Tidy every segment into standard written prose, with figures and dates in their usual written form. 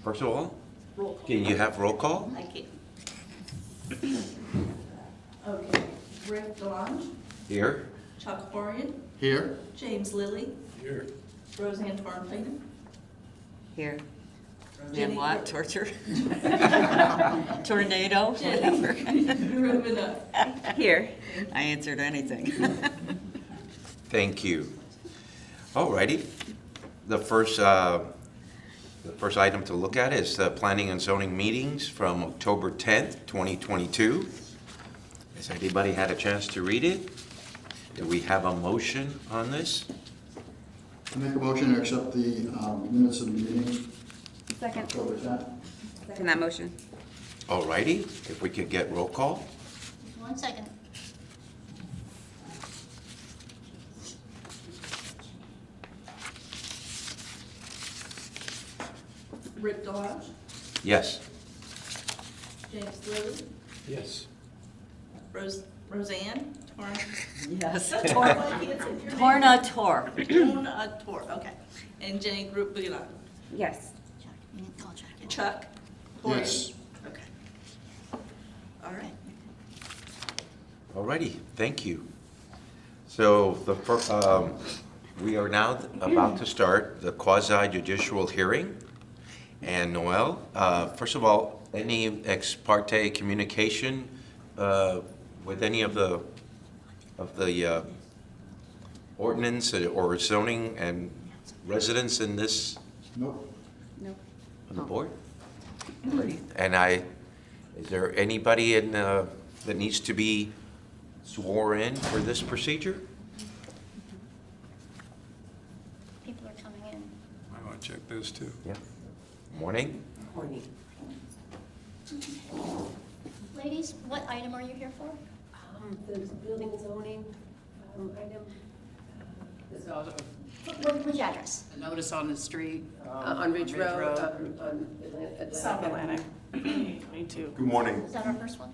First of all, Roll call. can you have roll call? I can. Okay, Rick Delange, Here. Chuck Horgan, Here. James Lilly, Here. Roseanne Tornkleden, Here. Jenny- And what, torture? Tornado, Jenny whatever. Rubina. Here. I answered anything. Thank you. Alrighty. The first item to look at is the planning and zoning meetings from October 10th, 2022. Has anybody had a chance to read it? Do we have a motion on this? I make a motion to accept the minutes of the meeting, Second. October 10th. Second that motion. Alrighty, if we could get roll call? 1 second. Rick Delange, Yes. James Lilly, Yes. Roseanne Torn. Yes. Torn, I can't say your name. Tornator. Tor, okay. And Jenny Rubina. Yes. Chuck, you didn't call Chuck yet. Chuck Horgan. Yes. Okay. All right. Alrighty, thank you. So we are now about to start the quasi judicial hearing. And Noel, first of all, any ex parte communication with any of the ordinance or zoning and residents in this Nope. Nope. on the board? Alrighty. And is there anybody that needs to be sworn in for this procedure? People are coming in. I want to check those too. Yeah. Morning. Ladies, what item are you here for? The building zoning item. This is Which address? A notice on the street. on Ridge Road, on South Atlantic. 22. Good morning. Is that our first one?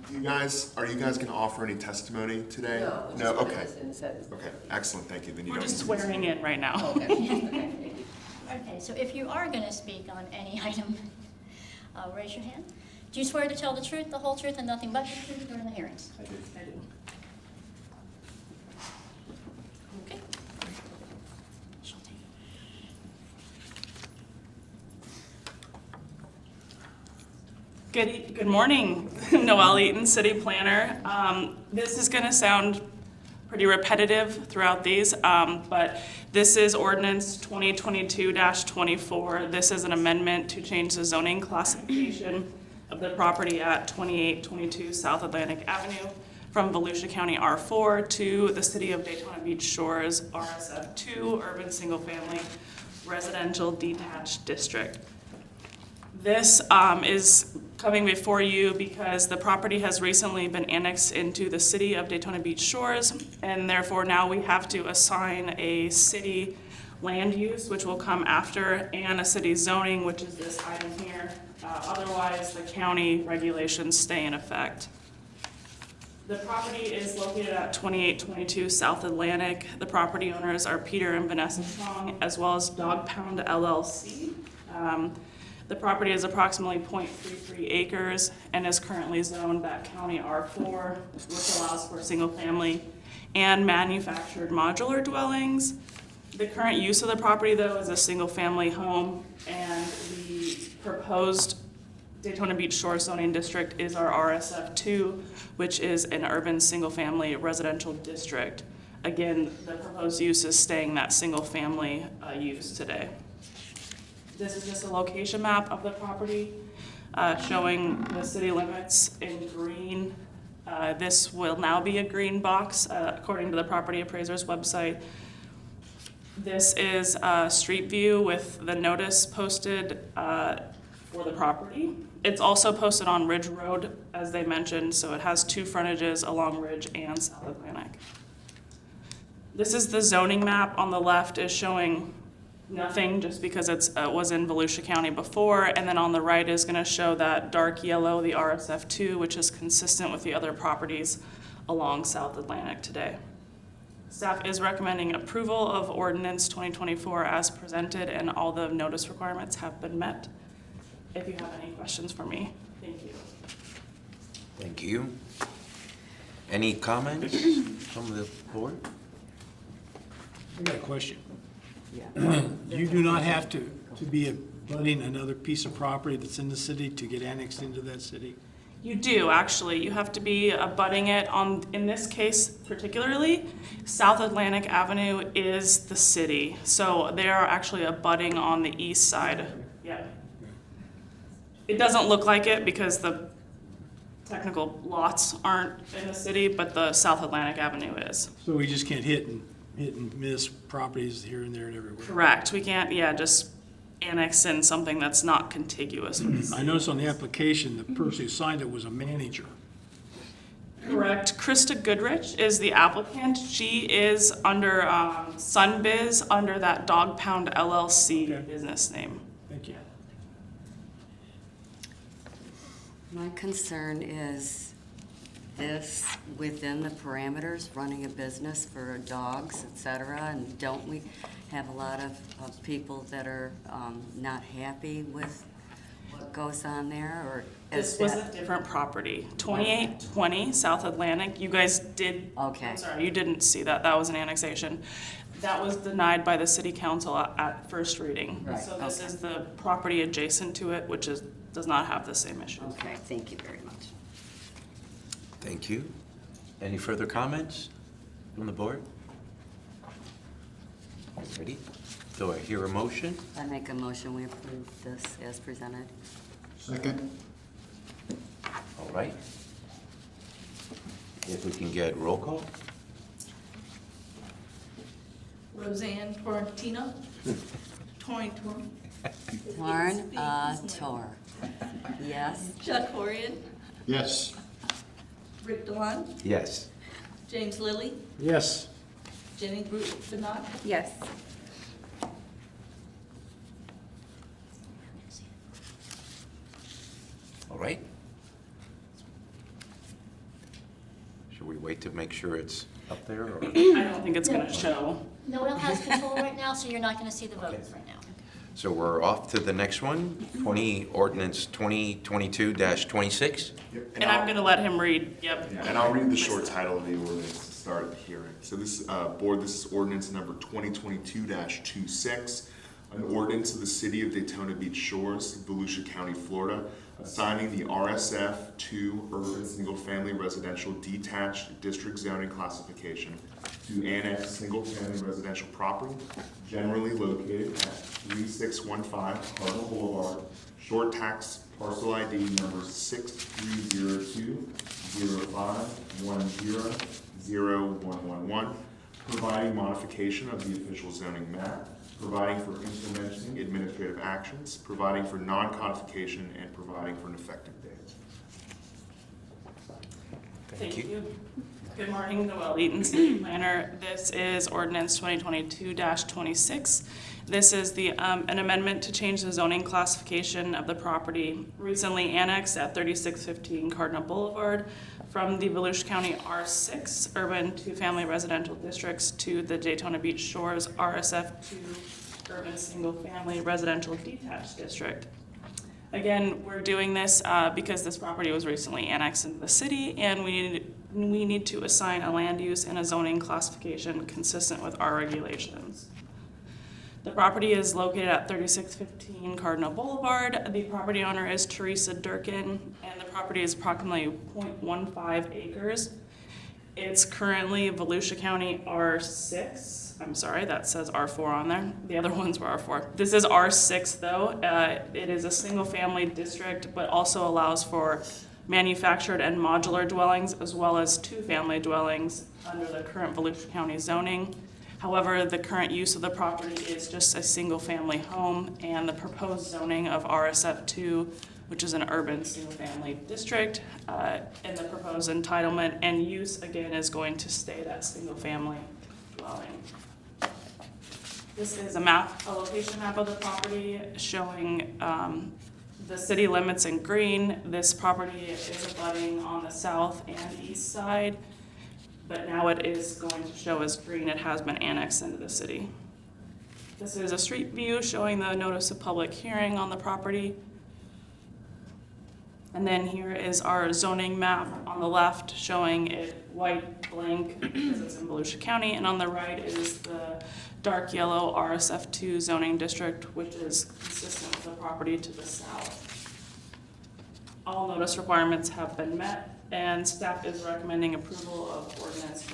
Are you guys going to offer any testimony today? No. No, okay. It says. Okay, excellent, thank you. Then you We're don't just need to- swearing in right now. Okay, so if you are going to speak on any item, raise your hand. Do you swear to tell the truth, the whole truth, and nothing but the truth during the hearings? I do. Okay. She'll take it. Good morning, Noelle Eaton, City Planner. This is going to sound pretty repetitive throughout these, but this is ordinance 2022-24. This is an amendment to change the zoning classification of the property at 2822 South Atlantic Avenue from Volusia County R4 to the City of Daytona Beach Shores RSF2 Urban Single Family Residential Detached District. This is coming before you because the property has recently been annexed into the City of Daytona Beach Shores, and therefore now we have to assign a city land use, which will come after, and a city zoning, which is this item here. Otherwise, the county regulations stay in effect. The property is located at 2822 South Atlantic. The property owners are Peter and Vanessa Strong, as well as Dog Pound LLC. The property is approximately 0.33 acres and is currently zoned that county R4, which allows for single-family and manufactured modular dwellings. The current use of the property, though, is a single-family home, and the proposed Daytona Beach Shore zoning district is our RSF2, which is an urban single-family residential district. Again, the proposed use is staying that single-family use today. This is just a location map of the property showing the city limits in green. This will now be a green box according to the property appraiser's website. This is a street view with the notice posted for the property. It's also posted on Ridge Road, as they mentioned, so it has two frontages along Ridge and South Atlantic. This is the zoning map. On the left is showing nothing just because it was in Volusia County before, and then on the right is going to show that dark yellow, the RSF2, which is consistent with the other properties along South Atlantic today. Staff is recommending approval of ordinance 2024 as presented, and all the notice requirements have been met. if you have any questions for me. Thank you. Thank you. Any comments from the board? I got a question. Yeah. You do not have to be abutting another piece of property that's in the city to get annexed into that city? You do, actually. You have to be abutting it on, in this case particularly, South Atlantic Avenue is the city. So they are actually abutting on the east side. Yeah. It doesn't look like it because the technical lots aren't in the city, but the South Atlantic Avenue is. So we just can't hit and miss properties here and there and everywhere? Correct. We can't, just annex in something that's not contiguous with the city. I noticed on the application, the person who signed it was a manager. Correct. Krista Goodrich is the applicant. She is under Sunbiz, under that Dog Pound LLC business name. Thank you. My concern is this within the parameters, running a business for dogs, et cetera, and don't we have a lot of people that are not happy with what goes on there, or is This was that? a different property, 2820 South Atlantic. You guys did, Okay. I'm sorry, you didn't see that. That was an annexation. That was denied by the city council at first reading. Right, So this okay. is the property adjacent to it, which does not have the same issues. Okay, thank you very much. Thank you. Any further comments from the board? Ready? Do I hear a motion? I make a motion, we approve this as presented. Second? All right. If we can get roll call? Roseanne Torrentino. Torrentino. Torn, Tor. Yes. Chuck Horian. Yes. Rick Delon. Yes. James Lilly. Yes. Jenny Bruce-Benot. Yes. All right. Should we wait to make sure it's up there, or? I don't think it's gonna show. Noel has control right now, so you're not going to see the votes right now. So we're off to the next one, ordinance 2022-26. Yep, And I'm gonna let him read, yep. And I'll read the short title of the ordinance to start the hearing. So this, board, this is ordinance number 2022-26, an ordinance of the City of Daytona Beach Shores, Volusia County, Florida, assigning the RSF 2 urban single-family residential detached district zoning classification to annex single-family residential property generally located at 3615 Cardinal Boulevard, short tax parcel ID number 6302-0510-0111, providing modification of the official zoning map, providing for implementing administrative actions, providing for non-codification, and providing for an effective date. Thank you. Good morning, Noel Eaton, City Planner. This is ordinance 2022-26. This is an amendment to change the zoning classification of the property recently annexed at 3615 Cardinal Boulevard from the Volusia County R6 Urban Two-Family Residential Districts to the Daytona Beach Shores RSF2 Urban Single-Family Residential Detached District. Again, we're doing this because this property was recently annexed into the city, and we need to assign a land use and a zoning classification consistent with our regulations. The property is located at 3615 Cardinal Boulevard. The property owner is Teresa Durkin, and the property is approximately 0.15 acres. It's currently Volusia County R6. I'm sorry, that says R4 on there. The other ones were R4. This is R6 though. It is a single family district, but also allows for manufactured and modular dwellings as well as two-family dwellings under the current Volusia County zoning. However, the current use of the property is just a single-family home, and the proposed zoning of RSF2, which is an urban single-family district, and the proposed entitlement and use, again, is going to stay that single-family dwelling. This is a location map of the property showing the city limits in green. This property is abutting on the south and east side, but now it is going to show as green. It has been annexed into the city. This is a street view showing the notice of public hearing on the property. And then here is our zoning map on the left showing it white blank because it's in Volusia County, and on the right is the dark yellow RSF2 zoning district, which is consistent with the property to the south. All notice requirements have been met, and staff is recommending approval of ordinance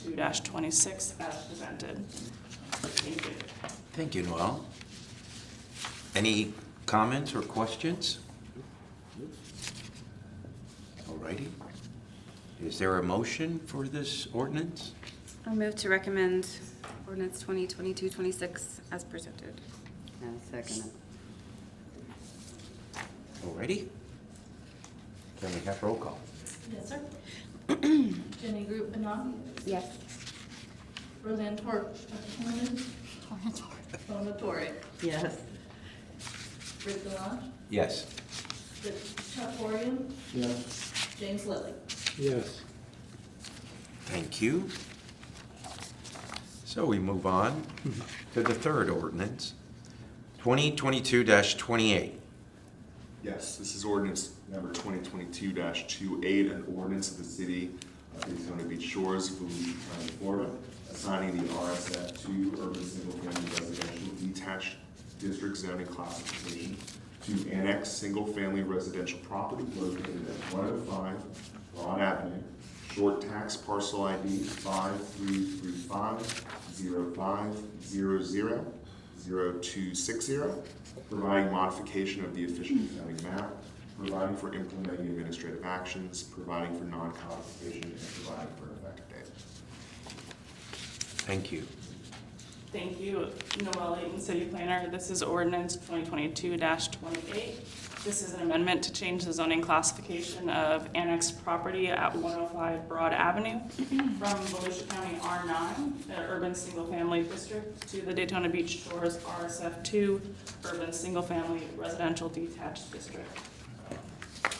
2022-26 as presented. Thank you. Thank you, Noel. Any comments or questions? All righty. Is there a motion for this ordinance? I'll move to recommend ordinance 2022-26 as presented. I'll second it. All righty. Can we have roll call? Yes, sir. Jenny Group Benat, Yes. Roseanne Tornatori, Yes. Rick Delange, Yes. Chuck Orian, Yes. James Lilly. Yes. Thank you. So we move on to the third ordinance, 2022-28. Yes, this is ordinance number 2022-28, an ordinance of the city of Daytona Beach Shores, Volusia County, Florida, assigning the RSF2 urban single-family residential detached district zoning classification to annex single-family residential property located at 105 Broad Avenue, short tax parcel ID 5335-0500-0260, providing modification of the official zoning map, providing for implementing administrative actions, providing for non-codification, and providing for an effective date. Thank you. Thank you, Noel Eaton, City Planner. This is ordinance 2022-28. This is an amendment to change the zoning classification of annexed property at 105 Broad Avenue from Volusia County R9, the urban single-family district, to the Daytona Beach Shores RSF2, urban single-family residential detached district.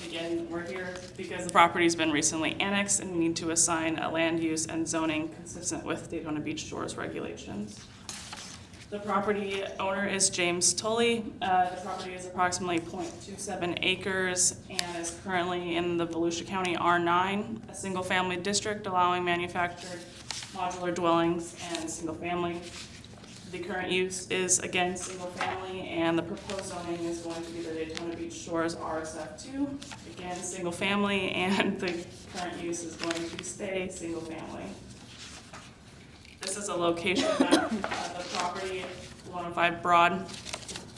Again, we're here because the property's been recently annexed and we need to assign a land use and zoning consistent with Daytona Beach Shores regulations. The property owner is James Tully. The property is approximately 0.27 acres and is currently in the Volusia County R9, a single-family district allowing manufactured modular dwellings and single-family. The current use is, again, single-family, and the proposed zoning is going to be the Daytona Beach Shores RSF2. Again, single-family, and the current use is going to stay single-family. This is a location that the property, 105 Broad,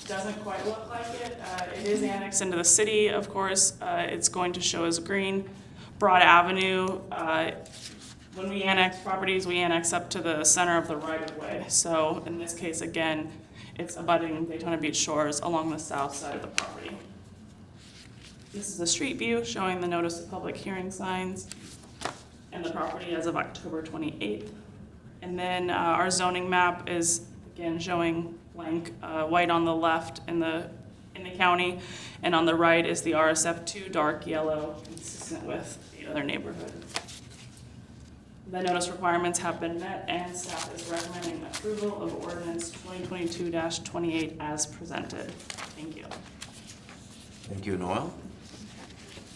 doesn't quite look like it. It is annexed into the city, of course. It's going to show as green. Broad Avenue, when we annex properties, we annex up to the center of the right-of-way. So in this case, again, it's abutting Daytona Beach Shores along the south side of the property. This is a street view showing the notice of public hearing signs and the property as of October 28th. And then our zoning map is, again, showing blank white on the left in the county, and on the right is the RSF2 dark yellow, consistent with the other neighborhood. The notice requirements have been met, and staff is recommending approval of ordinance 2022-28 as presented. Thank you. Thank you, Noel.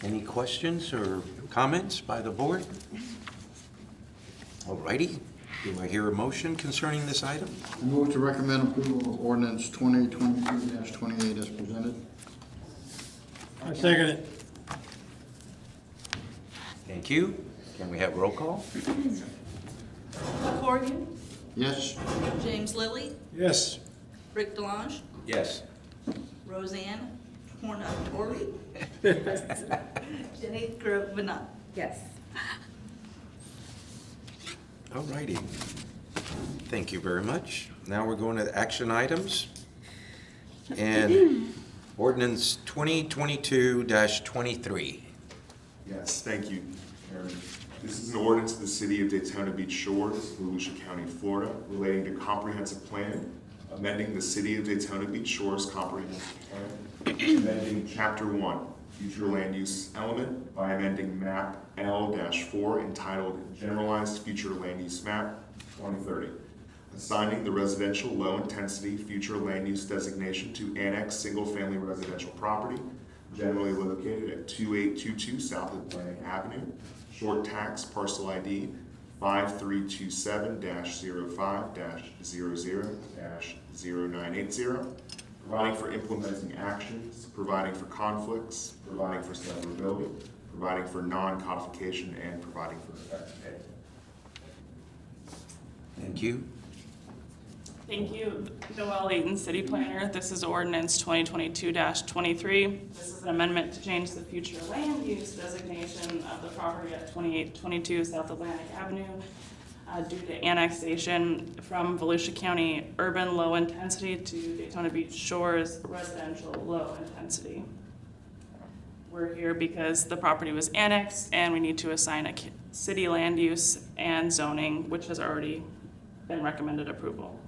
Any questions or comments by the board? All righty. Do I hear a motion concerning this item? I move to recommend approval of ordinance 2022-28 as presented. I second it. Thank you. Can we have roll call? Chuck Orian, Yes. James Lilly, Yes. Rick Delange, Yes. Roseanne Tornatori, Jenny Group Benat. Yes. All righty. Thank you very much. Now we're going to action items. And ordinance 2022-23. Yes, thank you, Chairman. This is an ordinance of the city of Daytona Beach Shores, Volusia County, Florida, relating to comprehensive plan, amending the city of Daytona Beach Shores comprehensive plan, amending chapter 1, future land use element, by amending map L-4 entitled Generalized Future Land Use Map 2030, assigning the residential low intensity future land use designation to annex single family residential property generally located at 2822 South Atlantic Avenue, short tax parcel ID 5327-05-00-0980, providing for implementing actions, providing for conflicts, providing for severability, providing for non-codification, and providing for effective date. Thank you. Thank you, Noel Eaton, City Planner. This is ordinance 2022-23. This is an amendment to change the future land use designation of the property at 2822 South Atlantic Avenue due to annexation from Volusia County urban low intensity to Daytona Beach Shores residential low intensity. We're here because the property was annexed and we need to assign a city land use and zoning, which has already been recommended approval.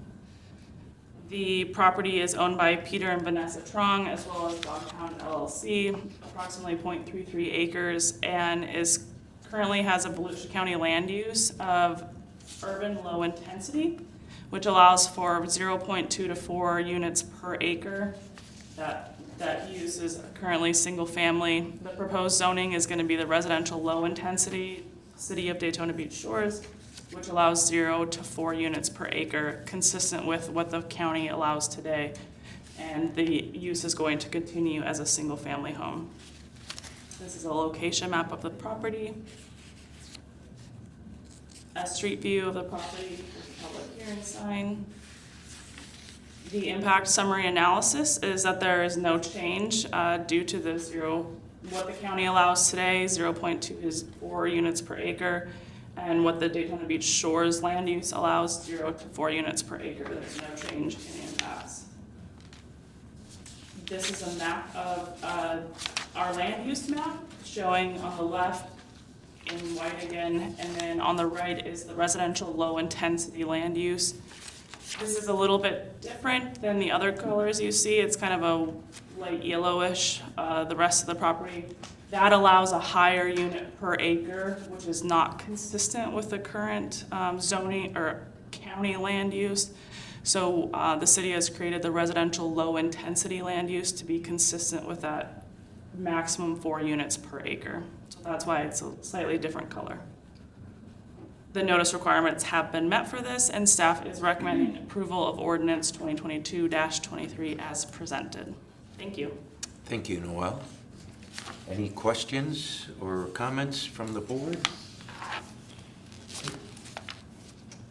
The property is owned by Peter and Vanessa Trong as well as Dogtown LLC, approximately 0.33 acres, and currently has a Volusia County land use of urban low intensity, which allows for 0.2 to 4 units per acre. That use is currently single family. The proposed zoning is going to be the residential low intensity City of Daytona Beach Shores, which allows 0 to 4 units per acre, consistent with what the county allows today. And the use is going to continue as a single family home. This is a location map of the property. A street view of the property with the public hearing sign. The impact summary analysis is that there is no change due to the what the county allows today. 0.2 is 4 units per acre. And what the Daytona Beach Shores land use allows, 0 to 4 units per acre. There's no change in impacts. This is a map of our land use map, showing on the left in white again, and then on the right is the residential low intensity land use. This is a little bit different than the other colors you see. It's kind of a light yellowish, the rest of the property. That allows a higher unit per acre, which is not consistent with the current zoning or county land use. So the city has created the residential low intensity land use to be consistent with that maximum 4 units per acre. So that's why it's a slightly different color. The notice requirements have been met for this, and staff is recommending approval of ordinance 2022-23 as presented. Thank you. Thank you, Noel. Any questions or comments from the board?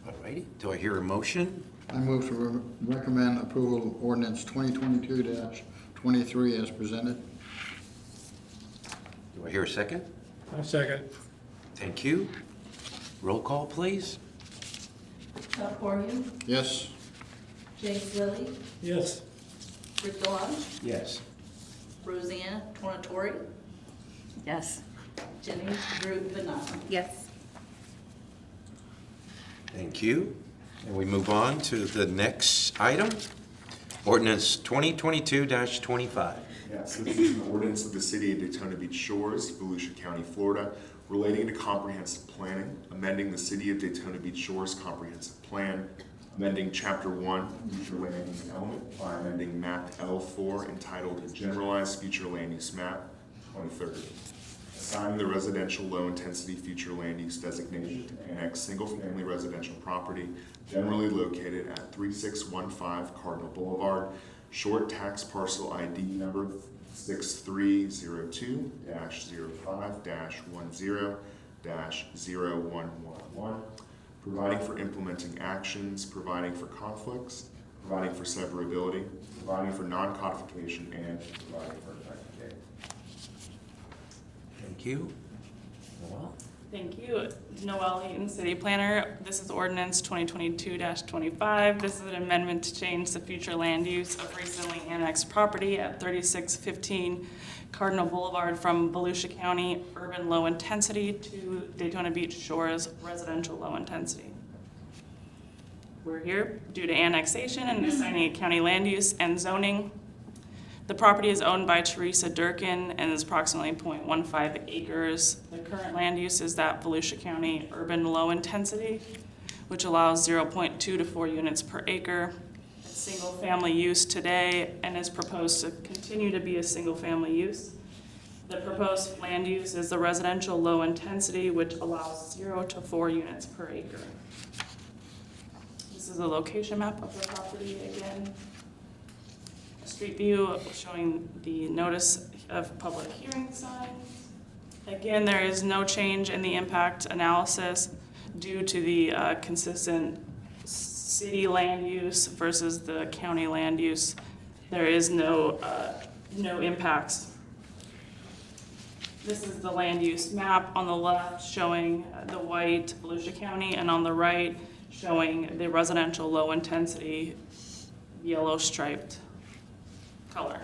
All righty, do I hear a motion? I move to recommend approval of ordinance 2022-23 as presented. Do I hear a second? I second. Thank you. Roll call, please. Chuck Corrigan, Yes. James Lilly, Yes. Rick Delage, Yes. Roseanne Tornatori, Yes. Jenny Drew Benign. Yes. Thank you. And we move on to the next item, ordinance 2022-25. Yes, this is an ordinance of the City of Daytona Beach Shores, Volusia County, Florida, relating to comprehensive planning, amending the City of Daytona Beach Shores Comprehensive Plan, amending Chapter 1, Future Land Use Element, by amending Map L4 entitled Generalized Future Land Use Map 2030, assigning the residential low-intensity future land use designation to annex single-family residential property generally located at 3615 Cardinal Boulevard, short tax parcel ID number 6302-05-10-0111, providing for implementing actions, providing for conflicts, providing for severability, providing for non-codification, and providing for effective date. Thank you. Noel? Thank you. Noel Eaton, City Planner. This is ordinance 2022-25. This is an amendment to change the future land use of recently annexed property at 3615 Cardinal Boulevard from Volusia County urban low intensity to Daytona Beach Shores residential low intensity. We're here due to annexation and assigning a county land use and zoning. The property is owned by Teresa Durkin and is approximately 0.15 acres. The current land use is that Volusia County urban low intensity, which allows 0.2 to 4 units per acre. It's single family use today and is proposed to continue to be a single family use. The proposed land use is the residential low intensity, which allows 0 to 4 units per acre. This is a location map of the property again. A street view showing the notice of public hearing signs. Again, there is no change in the impact analysis due to the consistent city land use versus the county land use. There is no impacts. This is the land use map on the left showing the white Volusia County, and on the right showing the residential low intensity yellow striped color.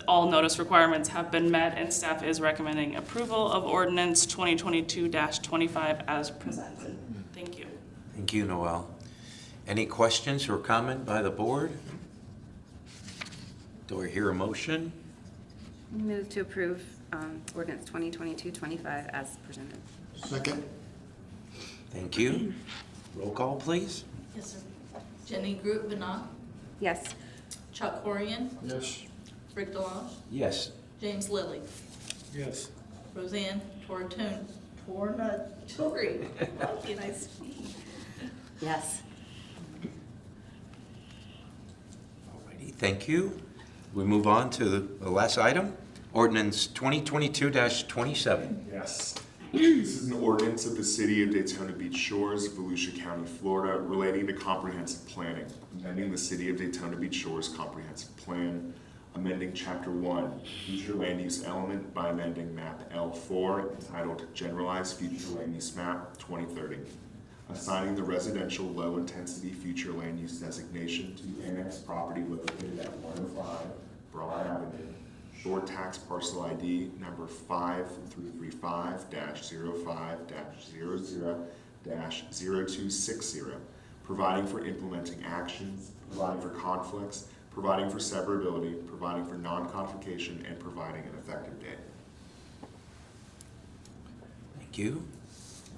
All notice requirements have been met, and staff is recommending approval of ordinance 2022-25 as presented. Thank you. Thank you, Noel. Any questions or comment by the board? Do I hear a motion? Move to approve ordinance 2022-25 as presented. Second? Thank you. Roll call, please. Yes, sir. Jenny Group Benat, Yes. Chuck Corian, Yes. Rick Delange, Yes. James Lilly, Yes. Roseanne Tornatori. What can I speak? Yes. Alrighty, thank you. We move on to the last item, ordinance 2022-27. Yes. This is an ordinance of the City of Daytona Beach Shores, Volusia County, Florida, relating to comprehensive planning, amending the City of Daytona Beach Shores Comprehensive Plan, amending Chapter 1, Future Land Use Element by amending Map L4, entitled Generalized Future Land Use Map 2030, assigning the residential low-intensity future land use designation to annex property located at 105 Broad Avenue, short tax parcel ID number 5335-05-00-0260, providing for implementing actions, providing for conflicts, providing for severability, providing for non-conformation, and providing an effective date. Thank you.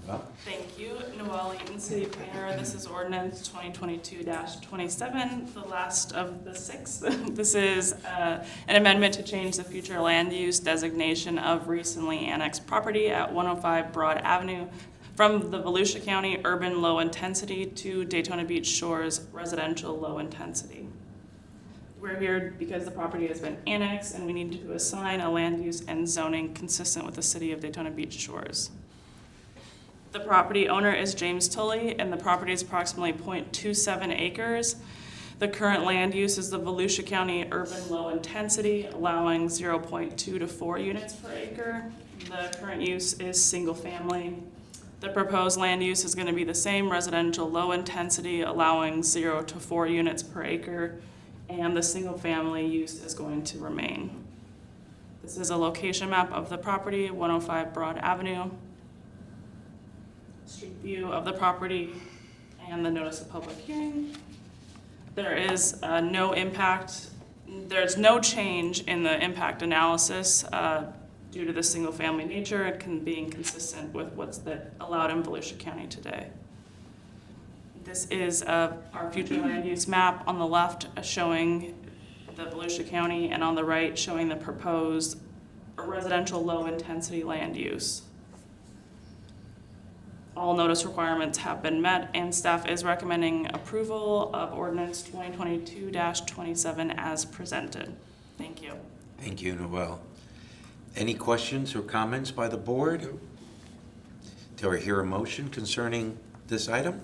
Well, Thank you. Noelle Eaton, City Planner. This is ordinance 2022-27, the last of the 6. This is an amendment to change the future land use designation of recently annexed property at 105 Broad Avenue from the Volusia County urban low intensity to Daytona Beach Shores residential low intensity. We're here because the property has been annexed and we need to assign a land use and zoning consistent with the City of Daytona Beach Shores. The property owner is James Tully, and the property is approximately 0.27 acres. The current land use is the Volusia County urban low intensity, allowing 0.2 to 4 units per acre. The current use is single family. The proposed land use is going to be the same, residential low intensity, allowing 0 to 4 units per acre, and the single family use is going to remain. This is a location map of the property, 105 Broad Avenue. Street view of the property and the notice of public hearing. There is no impact, there's no change in the impact analysis due to the single family nature. It can be inconsistent with what's allowed in Volusia County today. This is our future land use map on the left showing the Volusia County, and on the right showing the proposed residential low intensity land use. All notice requirements have been met, and staff is recommending approval of ordinance 2022-27 as presented. Thank you. thank you, Noel. Any questions or comments by the board? Do I hear a motion concerning this item?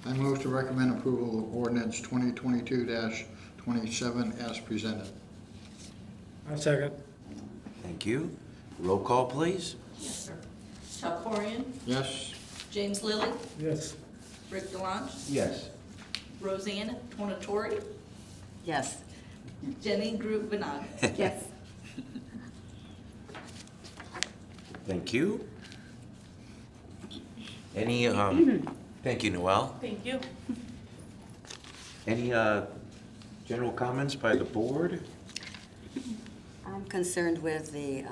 I move to recommend approval of ordinance 2022-27 as presented. I second. Thank you. Roll call, please. Yes, sir. Chuck Corian, Yes. James Lilly, Yes. Rick Delange, Yes. Roseanne Tornatori, Yes. Jenny Group Benat. Yes. Thank you. Any, thank you, Noel. Thank you. Any general comments by the board? I'm concerned with the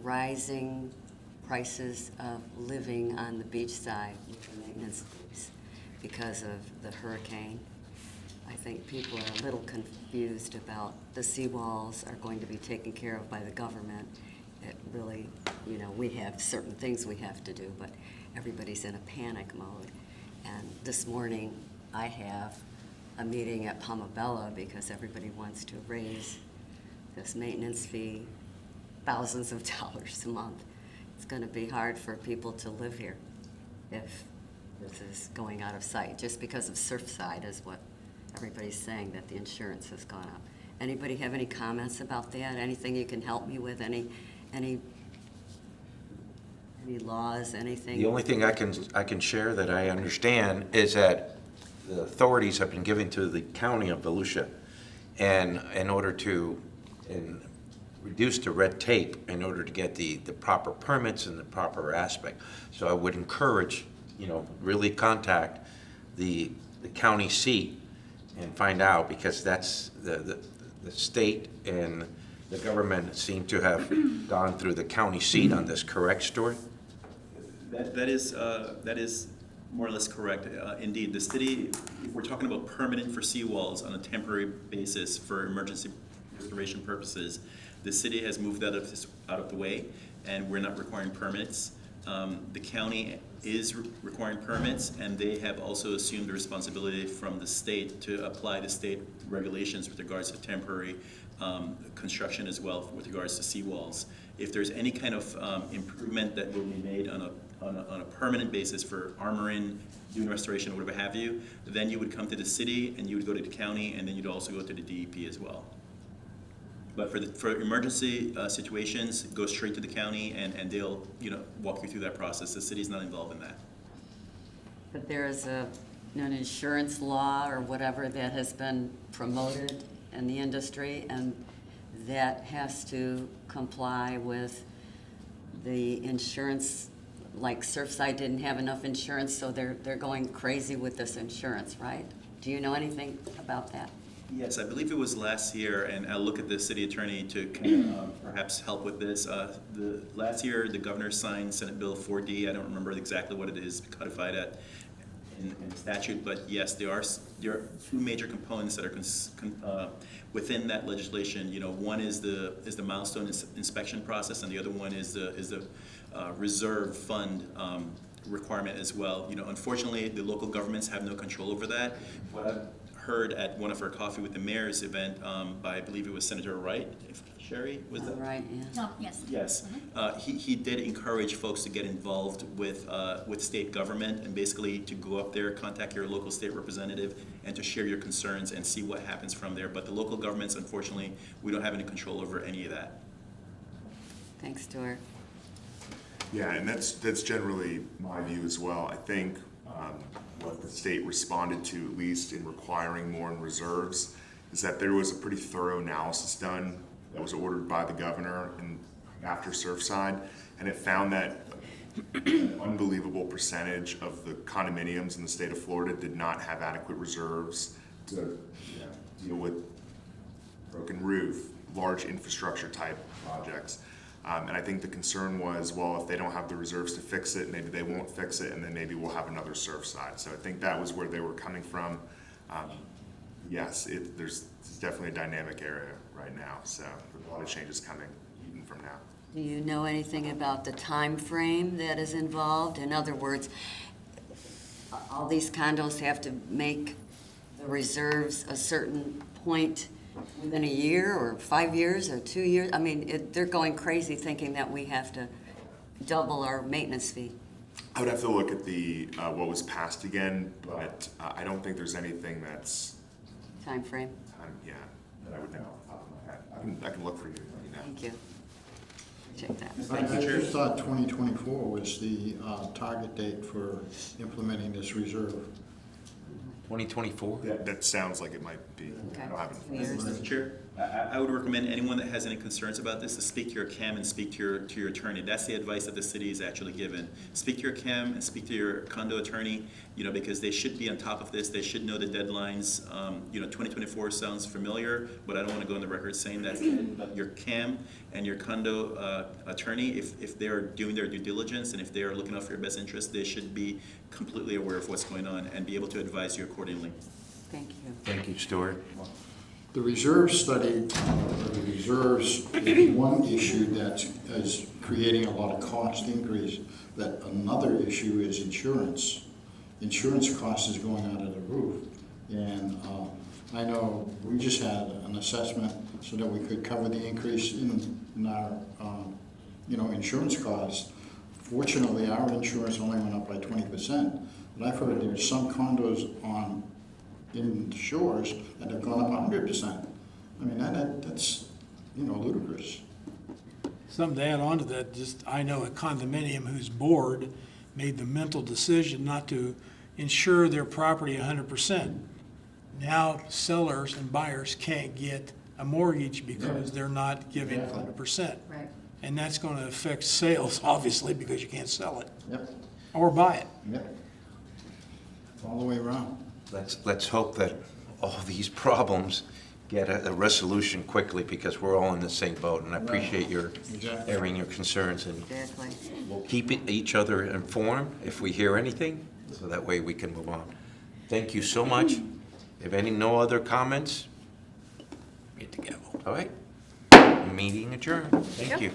rising prices of living on the beach side with the maintenance fees because of the hurricane. I think people are a little confused about the seawalls are going to be taken care of by the government. It really, you know, we have certain things we have to do, but everybody's in a panic mode. And this morning, I have a meeting at Pomabella because everybody wants to raise this maintenance fee, thousands of dollars a month. It's gonna be hard for people to live here if this is going out of sight, just because of Surfside is what everybody's saying, that the insurance has gone up. Anybody have any comments about that? Anything you can help me with? Any laws, anything? The only thing I can share that I understand is that the authorities have been given to the county of Volusia, and in order to reduce the red tape, in order to get the proper permits and the proper aspect. So I would encourage, you know, really contact the county seat and find out, because that's the state and the government seem to have gone through the county seat on this, correct, Stuart? That is more or less correct. Indeed, the city, if we're talking about permanent for seawalls on a temporary basis for emergency restoration purposes, the city has moved out of the way, and we're not requiring permits. The county is requiring permits, and they have also assumed the responsibility from the state to apply the state regulations with regards to temporary construction as well with regards to seawalls. If there's any kind of improvement that will be made on a permanent basis for armoring, doing restoration, or whatever have you, then you would come to the city and you would go to the county, and then you'd also go to the DEP as well. But for emergency situations, go straight to the county, and they'll, you know, walk you through that process. The city's not involved in that. But there is an insurance law or whatever that has been promoted in the industry, and that has to comply with the insurance. Like Surfside didn't have enough insurance, so they're going crazy with this insurance, right? Do you know anything about that? Yes, I believe it was last year, and I'll look at the city attorney to kind of perhaps help with this. Last year, the governor signed Senate Bill 4D. I don't remember exactly what it is codified at in statute, but yes, there are two major components that are within that legislation. You know, one is the milestone inspection process, and the other one is the reserve fund requirement as well. You know, unfortunately, the local governments have no control over that. What I've heard at one of our Coffee with the Mayors event by, I believe it was Senator Wright, if Sherry, was that? Right, yeah. No, yes. Yes, he did encourage folks to get involved with state government, and basically to go up there, contact your local state representative, and to share your concerns and see what happens from there. But the local governments, unfortunately, we don't have any control over any of that. Thanks, Stuart. Yeah, and that's generally my view as well. I think what the state responded to, at least in requiring more in reserves, is that there was a pretty thorough analysis done that was ordered by the governor and after Surfside, and it found that an unbelievable percentage of the condominiums in the state of Florida did not have adequate reserves to deal with broken roof, large infrastructure type projects. And I think the concern was, well, if they don't have the reserves to fix it, maybe they won't fix it, and then maybe we'll have another Surfside. So I think that was where they were coming from. Yes, it's definitely a dynamic area right now, so there's a lot of changes coming even from now. Do you know anything about the time frame that is involved? In other words, all these condos have to make the reserves a certain point within a year, or 5 years, or 2 years? I mean, they're going crazy thinking that we have to double our maintenance fee. I would have to look at the what was passed again, but I don't think there's anything that's Time frame? that I would know off the top of my head. I can look for you. Thank you. Check that. I just thought 2024 was the target date for implementing this reserve. 2024? That sounds like it might be. Okay. I don't have it. Mr. Chair, I would recommend anyone that has any concerns about this to speak to your CAM and speak to your attorney. That's the advice that the city is actually given. Speak to your CAM and speak to your condo attorney, you know, because they should be on top of this. They should know the deadlines. You know, 2024 sounds familiar, but I don't want to go on the record saying that. But your CAM and your condo attorney, if they are doing their due diligence and if they are looking out for your best interest, they should be completely aware of what's going on and be able to advise you accordingly. Thank you. Thank you, Stuart. The reserve study, or the reserves, is one issue that is creating a lot of cost increase. That another issue is insurance. Insurance cost is going out of the roof. And I know we just had an assessment so that we could cover the increase in our, insurance costs. Fortunately, our insurance only went up by 20%, but I've heard there's some condos in the shores that have gone up 100%. I mean, that's, ludicrous. Something to add on to that, I know a condominium whose board made the mental decision not to insure their property 100%. Now sellers and buyers can't get a mortgage because they're not giving 100%. Right. And that's going to affect sales, obviously, because you can't sell it Yep, or buy it. yep. All the way around. Let's hope that all these problems get a resolution quickly, because we're all in the same boat, and I appreciate your Exactly. airing your concerns, and Exactly. we'll keep each other informed if we hear anything, so that way we can move on. Thank you so much. If no other comments, hit the gavel. All right? Meeting adjourned. Thank you.